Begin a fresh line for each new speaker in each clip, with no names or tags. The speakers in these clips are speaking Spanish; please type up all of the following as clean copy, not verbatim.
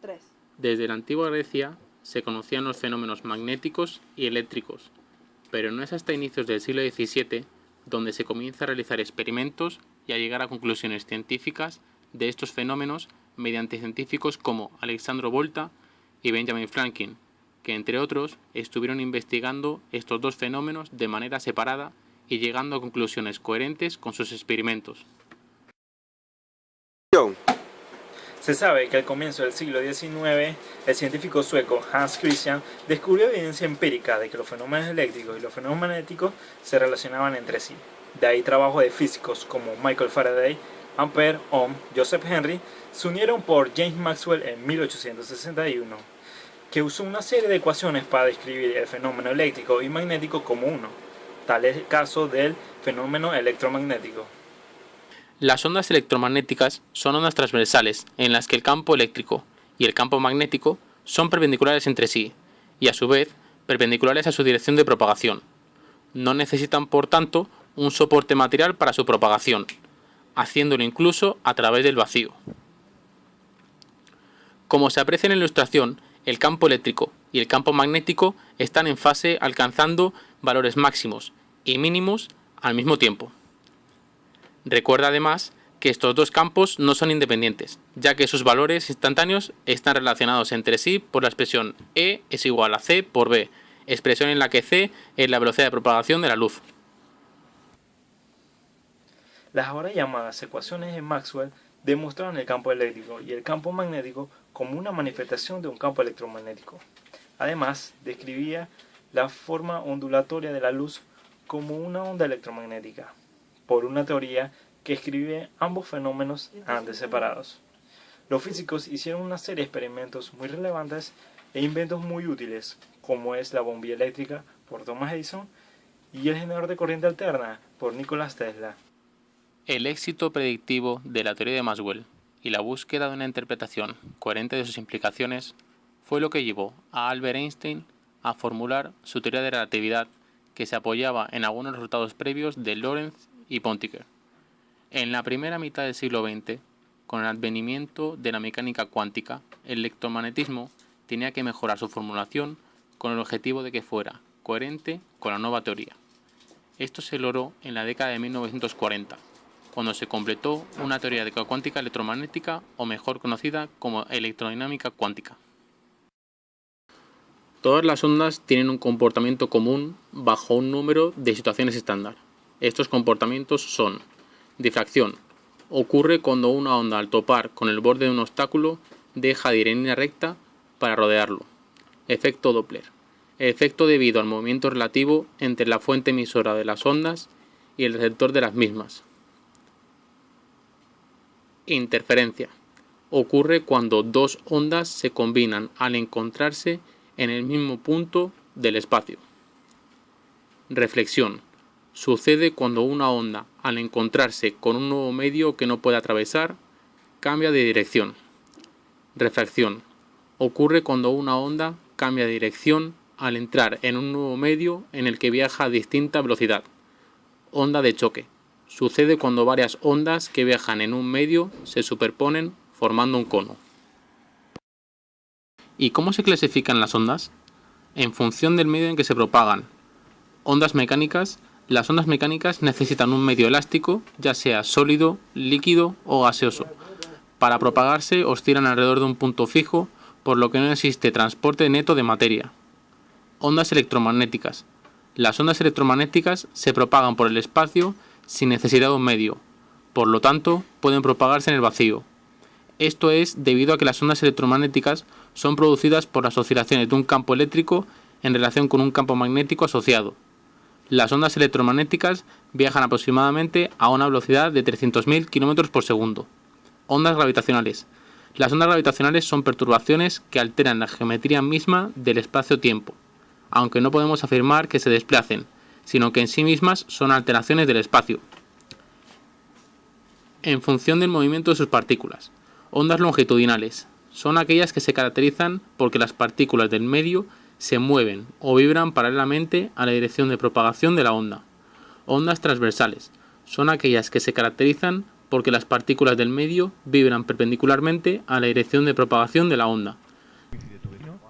3.
Desde la antigua Grecia se conocían los fenómenos magnéticos y eléctricos, pero no es hasta inicios del siglo XVII donde se comienza a realizar experimentos y a llegar a conclusiones científicas de estos fenómenos mediante científicos como Alessandro Volta y Benjamin Franklin, que entre otros estuvieron investigando estos dos fenómenos de manera separada y llegando a conclusiones coherentes con sus experimentos.
Se sabe que al comienzo del siglo XIX, el científico sueco Hans Christian descubrió evidencia empírica de que los fenómenos eléctricos y los fenómenos magnéticos se relacionaban entre sí. De ahí trabajos de físicos como Michael Faraday, Ampère, Ohm, Joseph Henry se unieron por James Maxwell en 1861, que usó una serie de ecuaciones para describir el fenómeno eléctrico y magnético como uno. Tal es el caso del fenómeno electromagnético.
Las ondas electromagnéticas son ondas transversales en las que el campo eléctrico y el campo magnético son perpendiculares entre sí y a su vez perpendiculares a su dirección de propagación. No necesitan por tanto un soporte material para su propagación, haciéndolo incluso a través del vacío. Como se aprecia en la ilustración, el campo eléctrico y el campo magnético están en fase alcanzando valores máximos y mínimos al mismo tiempo. Recuerda además que estos dos campos no son independientes, ya que sus valores instantáneos están relacionados entre sí por la expresión E es igual a C por B, expresión en la que C es la velocidad de propagación de la luz.
Las ahora llamadas ecuaciones de Maxwell demostraron el campo eléctrico y el campo magnético como una manifestación de un campo electromagnético. Además, describía la forma ondulatoria de la luz como una onda electromagnética, por una teoría que escribe ambos fenómenos antes separados. Los físicos hicieron una serie de experimentos muy relevantes e inventos muy útiles, como es la bombilla eléctrica por Thomas Edison y el generador de corriente alterna por Nikola Tesla.
El éxito predictivo de la teoría de Maxwell y la búsqueda de una interpretación coherente de sus implicaciones fue lo que llevó a Albert Einstein a formular su teoría de relatividad, que se apoyaba en algunos resultados previos de Lorentz y Poincare. En la primera mitad del siglo XX, con el advenimiento de la mecánica cuántica, el electromagnetismo tenía que mejorar su formulación con el objetivo de que fuera coherente con la nueva teoría. Esto se logró en la década de 1940, cuando se completó una teoría de cuántica electromagnética, o mejor conocida como electrodinámica cuántica. Todas las ondas tienen un comportamiento común bajo un número de situaciones estándar. Estos comportamientos son: difracción. Ocurre cuando una onda al topar con el borde de un obstáculo deja de ir en línea recta para rodearlo. Efecto Doppler. Efecto debido al movimiento relativo entre la fuente emisora de las ondas y el receptor de las mismas. Interferencia. Ocurre cuando dos ondas se combinan al encontrarse en el mismo punto del espacio. Reflexión. Sucede cuando una onda, al encontrarse con un nuevo medio que no puede atravesar, cambia de dirección. Refracción. Ocurre cuando una onda cambia de dirección al entrar en un nuevo medio en el que viaja a distinta velocidad. Onda de choque. Sucede cuando varias ondas que viajan en un medio se superponen formando un cono. ¿Y cómo se clasifican las ondas? En función del medio en que se propagan. Ondas mecánicas. Las ondas mecánicas necesitan un medio elástico, ya sea sólido, líquido o gaseoso. Para propagarse oscilan alrededor de un punto fijo, por lo que no existe transporte neto de materia. Ondas electromagnéticas. Las ondas electromagnéticas se propagan por el espacio sin necesidad de un medio, por lo tanto pueden propagarse en el vacío. Esto es debido a que las ondas electromagnéticas son producidas por las oscilaciones de un campo eléctrico en relación con un campo magnético asociado. Las ondas electromagnéticas viajan aproximadamente a una velocidad de 300.000 km por segundo. Ondas gravitacionales. Las ondas gravitacionales son perturbaciones que alteran la geometría misma del espacio-tiempo, aunque no podemos afirmar que se desplacen, sino que en sí mismas son alteraciones del espacio, en función del movimiento de sus partículas. Ondas longitudinales. Son aquellas que se caracterizan porque las partículas del medio se mueven o vibran paralelamente a la dirección de propagación de la onda. Ondas transversales. Son aquellas que se caracterizan porque las partículas del medio vibran perpendicularmente a la dirección de propagación de la onda.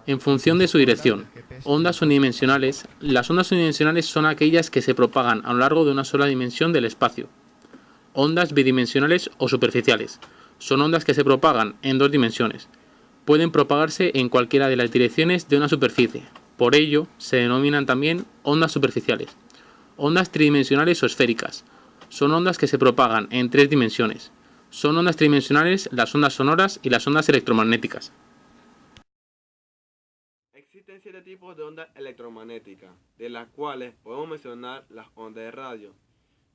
En función de su dirección, ondas unidimensionales. Las ondas unidimensionales son aquellas que se propagan a lo largo de una sola dimensión del espacio. Ondas bidimensionales o superficiales. Son ondas que se propagan en dos dimensiones. Pueden propagarse en cualquiera de las direcciones de una superficie. Por ello, se denominan también ondas superficiales. Ondas tridimensionales o esféricas. Son ondas que se propagan en tres dimensiones. Son ondas tridimensionales las ondas sonoras y las ondas electromagnéticas.
Existen 7 tipos de ondas electromagnéticas, de las cuales podemos mencionar las ondas de radio.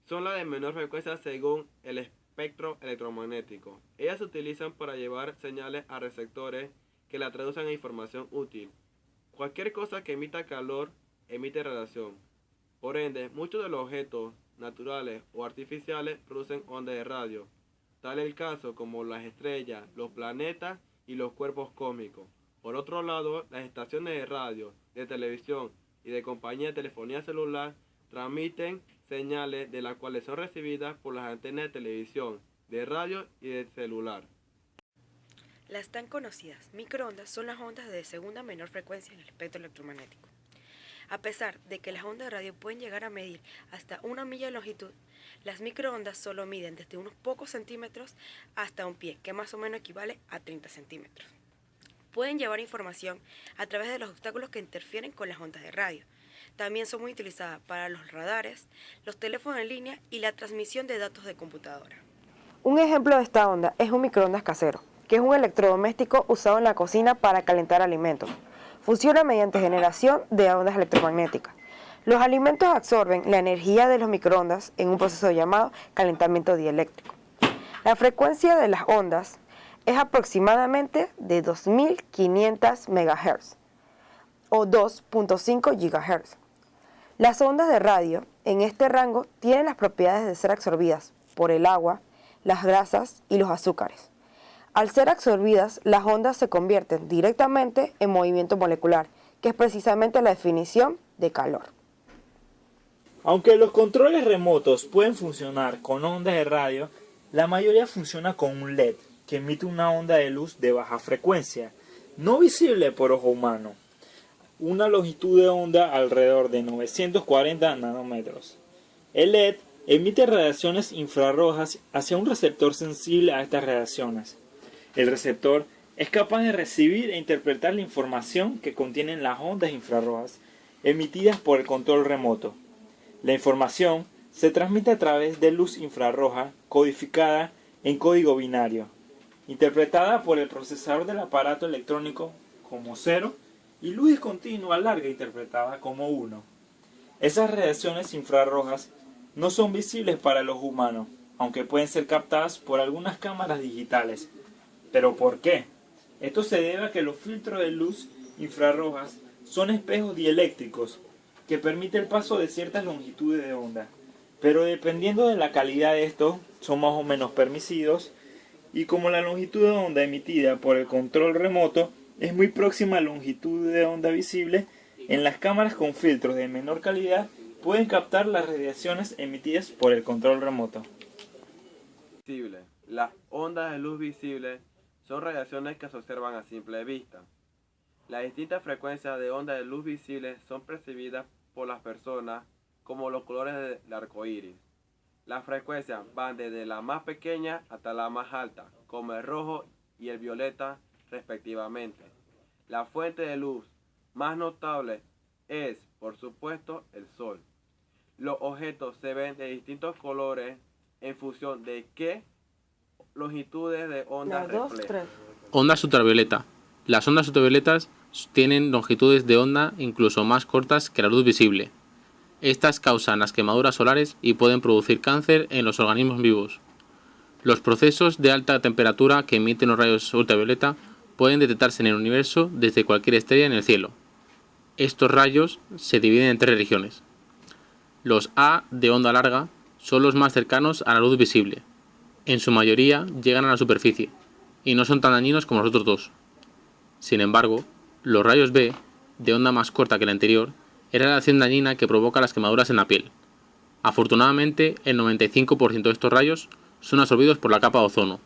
Son las de menor frecuencia según el espectro electromagnético. Ellas se utilizan para llevar señales a receptores que la traducen a información útil. Cualquier cosa que emita calor emite radiación. Por ende, muchos de los objetos naturales o artificiales producen ondas de radio. Tal es el caso como las estrellas, los planetas y los cuerpos cósmicos. Por otro lado, las estaciones de radio, de televisión y de compañía de telefonía celular transmiten señales de las cuales son recibidas por las antenas de televisión, de radio y de celular.
Las tan conocidas microondas son las ondas de segunda menor frecuencia en el espectro electromagnético. A pesar de que las ondas de radio pueden llegar a medir hasta 1 milla de longitud, las microondas solo miden desde unos pocos centímetros hasta un pie, que más o menos equivale a 30 centímetros. Pueden llevar información a través de los obstáculos que interfieren con las ondas de radio. También son muy utilizadas para los radares, los teléfonos en línea y la transmisión de datos de computadora.
Un ejemplo de esta onda es un microondas casero, que es un electrodoméstico usado en la cocina para calentar alimentos. Funciona mediante generación de ondas electromagnéticas. Los alimentos absorben la energía de los microondas en un proceso llamado calentamiento dieléctrico. La frecuencia de las ondas es aproximadamente de 2500 MHz o 2.5 GHz. Las ondas de radio en este rango tienen las propiedades de ser absorbidas por el agua, las grasas y los azúcares. Al ser absorbidas, las ondas se convierten directamente en movimiento molecular, que es precisamente la definición de calor.
Aunque los controles remotos pueden funcionar con ondas de radio, la mayoría funciona con un LED, que emite una onda de luz de baja frecuencia, no visible por ojo humano, una longitud de onda alrededor de 940 nanómetros. El LED emite radiaciones infrarrojas hacia un receptor sensible a estas radiaciones. El receptor es capaz de recibir e interpretar la información que contienen las ondas infrarrojas emitidas por el control remoto. La información se transmite a través de luz infrarroja codificada en código binario, interpretada por el procesador del aparato electrónico como 0 y luz discontinua larga interpretada como 1. Esas radiaciones infrarrojas no son visibles para el ojo humano, aunque pueden ser captadas por algunas cámaras digitales. ¿Pero por qué? Esto se debe a que los filtros de luz infrarrojas son espejos dieléctricos que permiten el paso de ciertas longitudes de onda, pero dependiendo de la calidad de estos son más o menos permisidos, y como la longitud de onda emitida por el control remoto es muy próxima a la longitud de onda visible, en las cámaras con filtros de menor calidad pueden captar las radiaciones emitidas por el control remoto.
Las ondas de luz visible son radiaciones que se observan a simple vista. Las distintas frecuencias de ondas de luz visible son percibidas por las personas como los colores del arco iris. Las frecuencias van desde la más pequeña hasta la más alta, como el rojo y el violeta respectivamente. La fuente de luz más notable es, por supuesto, el sol. Los objetos se ven de distintos colores en función de qué longitudes de onda reflejan.
Ondas ultravioleta. Las ondas ultravioletas tienen longitudes de onda incluso más cortas que la luz visible. Estas causan las quemaduras solares y pueden producir cáncer en los organismos vivos. Los procesos de alta temperatura que emiten los rayos ultravioleta pueden detectarse en el universo desde cualquier estrella en el cielo. Estos rayos se dividen en tres regiones. Los A de onda larga son los más cercanos a la luz visible. En su mayoría llegan a la superficie y no son tan dañinos como los otros dos. Sin embargo, los rayos B, de onda más corta que la anterior, es la radiación dañina que provoca las quemaduras en la piel. Afortunadamente, el 95% de estos rayos son absorbidos por la capa de ozono.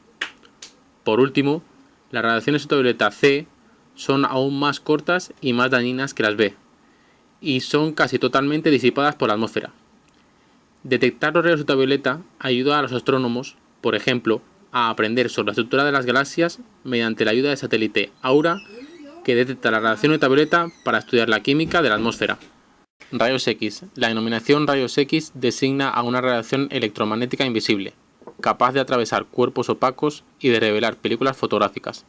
Por último, las radiaciones ultravioleta C son aún más cortas y más dañinas que las B, y son casi totalmente disipadas por la atmósfera. Detectar los rayos ultravioleta ayuda a los astrónomos, por ejemplo, a aprender sobre la estructura de las galaxias mediante la ayuda del satélite Aura, que detecta la radiación ultravioleta para estudiar la química de la atmósfera. Rayos X. La denominación rayos X designa a una radiación electromagnética invisible, capaz de atravesar cuerpos opacos y de revelar películas fotográficas.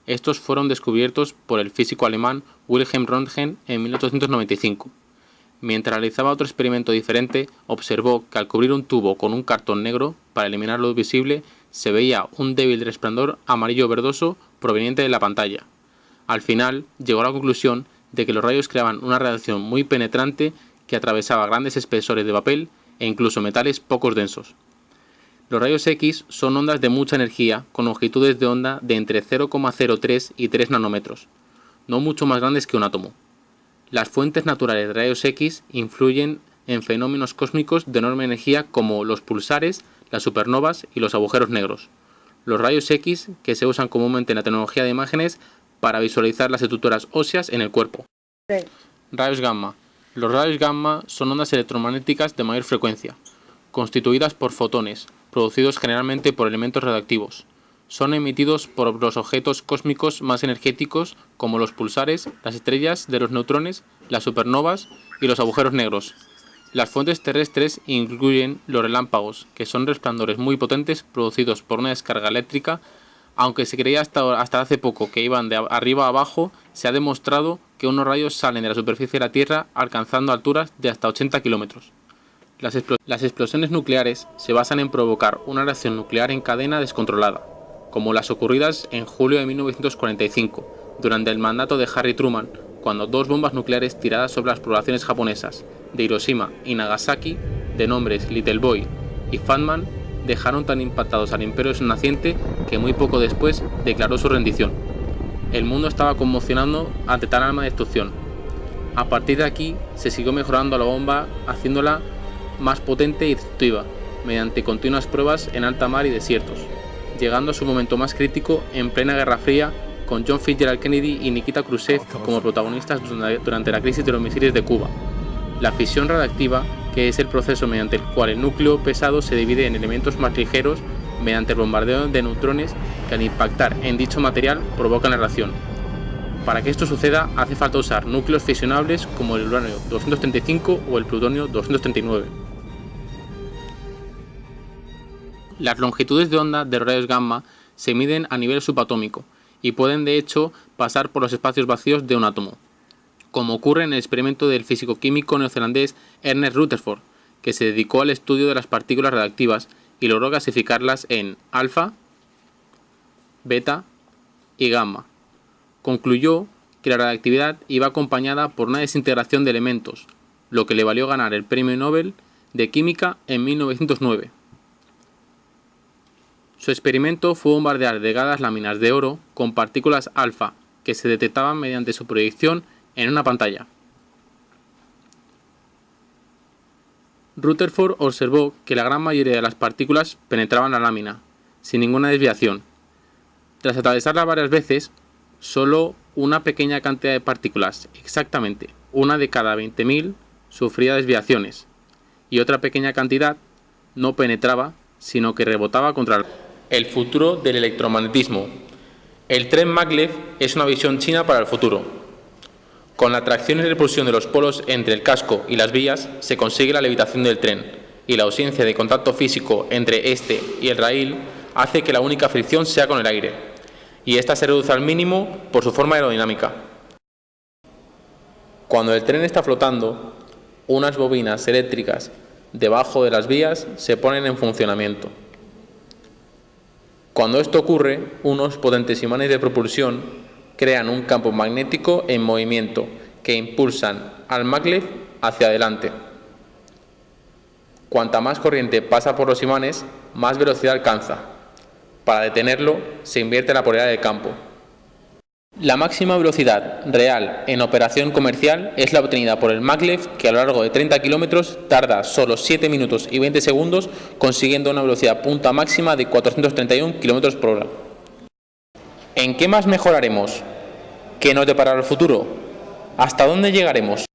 Estos fueron descubiertos por el físico alemán Wilhelm Röntgen en 1895. Mientras realizaba otro experimento diferente, observó que al cubrir un tubo con un cartón negro para eliminar luz visible, se veía un débil resplandor amarillo verdoso proveniente de la pantalla. Al final, llegó a la conclusión de que los rayos creaban una radiación muy penetrante que atravesaba grandes espesores de papel e incluso metales poco densos. Los rayos X son ondas de mucha energía con longitudes de onda de entre 0,03 y 3 nanómetros, no mucho más grandes que un átomo. Las fuentes naturales de rayos X influyen en fenómenos cósmicos de enorme energía como los pulsares, las supernovas y los agujeros negros. Los rayos X, que se usan comúnmente en la tecnología de imágenes para visualizar las estructuras óseas en el cuerpo. Rayos gamma. Los rayos gamma son ondas electromagnéticas de mayor frecuencia, constituidas por fotones, producidos generalmente por elementos radioactivos. Son emitidos por los objetos cósmicos más energéticos como los pulsares, las estrellas de los neutrones, las supernovas y los agujeros negros. Las fuentes terrestres incluyen los relámpagos, que son resplandores muy potentes producidos por una descarga eléctrica. Aunque se creía hasta hace poco que iban de arriba a abajo, se ha demostrado que unos rayos salen de la superficie de la Tierra alcanzando alturas de hasta 80 kilómetros. Las explosiones nucleares se basan en provocar una reacción nuclear en cadena descontrolada, como las ocurridas en julio de 1945, durante el mandato de Harry Truman, cuando dos bombas nucleares tiradas sobre las poblaciones japonesas de Hiroshima y Nagasaki, de nombres Little Boy y Fat Man, dejaron tan impactados al imperio naciente que muy poco después declaró su rendición. El mundo estaba conmocionando ante tal arma de destrucción. A partir de aquí se siguió mejorando la bomba, haciéndola más potente y destructiva, mediante continuas pruebas en alta mar y desiertos, llegando a su momento más crítico en plena Guerra Fría, con John Fitzgerald Kennedy y Nikita Khrushchev como protagonistas durante la crisis de los misiles de Cuba. La fisión radiactiva, que es el proceso mediante el cual el núcleo pesado se divide en elementos más ligeros mediante el bombardeo de neutrones que al impactar en dicho material provocan la reacción. Para que esto suceda hace falta usar núcleos fisionables como el uranio 235 o el plutonio 239. Las longitudes de onda de los rayos gamma se miden a nivel subatómico y pueden de hecho pasar por los espacios vacíos de un átomo, como ocurre en el experimento del físico-químico neozelandés Ernest Rutherford, que se dedicó al estudio de las partículas radiactivas y logró clasificarlas en alfa, beta y gamma. Concluyó que la radiactividad iba acompañada por una desintegración de elementos, lo que le valió ganar el Premio Nobel de Química en 1909. Su experimento fue bombardear delgadas láminas de oro con partículas alfa que se detectaban mediante su proyección en una pantalla. Rutherford observó que la gran mayoría de las partículas penetraban la lámina, sin ninguna desviación. Tras atravesarla varias veces, solo una pequeña cantidad de partículas, exactamente una de cada 20.000, sufría desviaciones, y otra pequeña cantidad no penetraba, sino que rebotaba contra el futuro del electromagnetismo. El tren Maglev es una visión china para el futuro. Con la atracción y repulsión de los polos entre el casco y las vías se consigue la levitación del tren, y la ausencia de contacto físico entre este y el raíl hace que la única fricción sea con el aire, y ésta se reduce al mínimo por su forma aerodinámica. Cuando el tren está flotando, unas bobinas eléctricas debajo de las vías se ponen en funcionamiento. Cuando esto ocurre, unos potentes imanes de propulsión crean un campo magnético en movimiento que impulsan al maglev hacia adelante. Cuanta más corriente pasa por los imanes, más velocidad alcanza. Para detenerlo, se invierte la polaridad del campo. La máxima velocidad real en operación comercial es la obtenida por el maglev, que a lo largo de 30 kilómetros tarda solo 7 minutos y 20 segundos, consiguiendo una velocidad punta máxima de 431 kilómetros por hora. ¿En qué más mejoraremos? ¿Qué nos deparará el futuro? ¿Hasta dónde llegaremos?